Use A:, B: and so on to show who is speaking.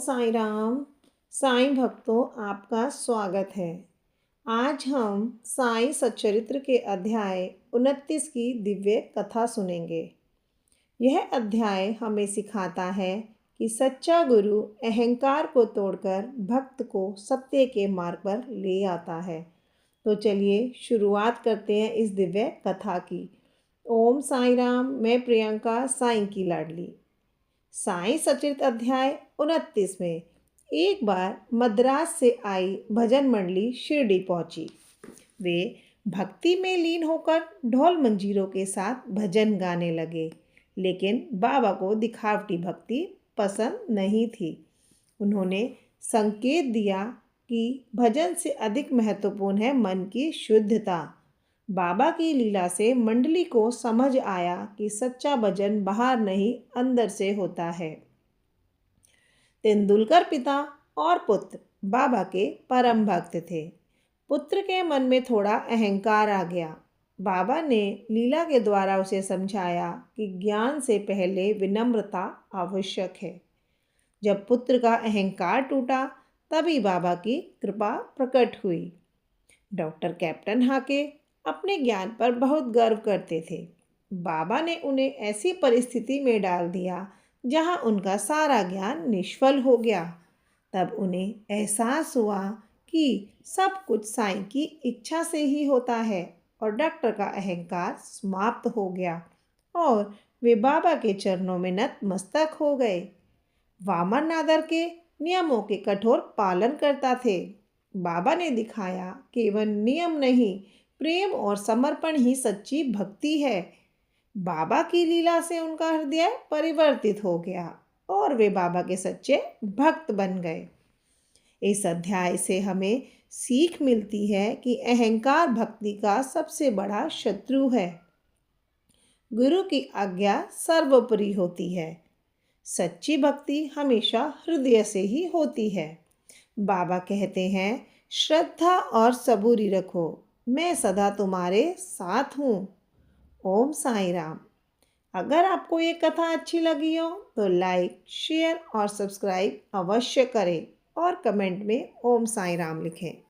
A: साईं राम। साईं भक्तों, आपका स्वागत है। आज हम साईं सच्चरित्र के अध्याय 29 की दिव्य कथा सुनेंगे। यह अध्याय हमें सिखाता है कि सच्चा गुरु अहंकार को तोड़कर भक्त को सत्य के मार्ग पर ले आता है। तो चलिए शुरुआत करते हैं इस दिव्य कथा की। ओम साईं राम। मैं प्रियंका, साईं की लाडली। साईं सच्चरित्र अध्याय 29 में एक बार मद्रास से आई भजन मंडली शिरडी पहुंची। वे भक्ति में लीन होकर ढोल मंजीरों के साथ भजन गाने लगे, लेकिन बाबा को दिखावटी भक्ति पसंद नहीं थी। उन्होंने संकेत दिया कि भजन से अधिक महत्वपूर्ण है मन की शुद्धता। बाबा की लीला से मंडली को समझ आया कि सच्चा भजन बाहर नहीं अंदर से होता है। तेंदुलकर पिता और पुत्र बाबा के परम भक्त थे। पुत्र के मन में थोड़ा अहंकार आ गया। बाबा ने लीला के द्वारा उसे समझाया कि ज्ञान से पहले विनम्रता आवश्यक है। जब पुत्र का अहंकार टूटा, तभी बाबा की कृपा प्रकट हुई। डॉक्टर कैप्टन हाके अपने ज्ञान पर बहुत गर्व करते थे। बाबा ने उन्हें ऐसी परिस्थिति में डाल दिया जहां उनका सारा ज्ञान निष्फल हो गया। तब उन्हें एहसास हुआ कि सब कुछ साईं की इच्छा से ही होता है और डॉक्टर का अहंकार समाप्त हो गया और वे बाबा के चरणों में नतमस्तक हो गए। वामन नादर के नियमों के कठोर पालन करता थे। बाबा ने दिखाया केवल नियम नहीं, प्रेम और समर्पण ही सच्ची भक्ति है। बाबा की लीला से उनका हृदय परिवर्तित हो गया और वे बाबा के सच्चे भक्त बन गए। इस अध्याय से हमें सीख मिलती है कि अहंकार भक्ति का सबसे बड़ा शत्रु है। गुरु की आज्ञा सर्वोपरि होती है। सच्ची भक्ति हमेशा हृदय से ही होती है। बाबा कहते हैं, श्रद्धा और सबूरी रखो, मैं सदा तुम्हारे साथ हूँ। ओम साईं राम। अगर आपको ये कथा अच्छी लगी हो तो लाइक, शेयर और सब्सक्राइब अवश्य करें और कमेंट में ओम साईं राम लिखें।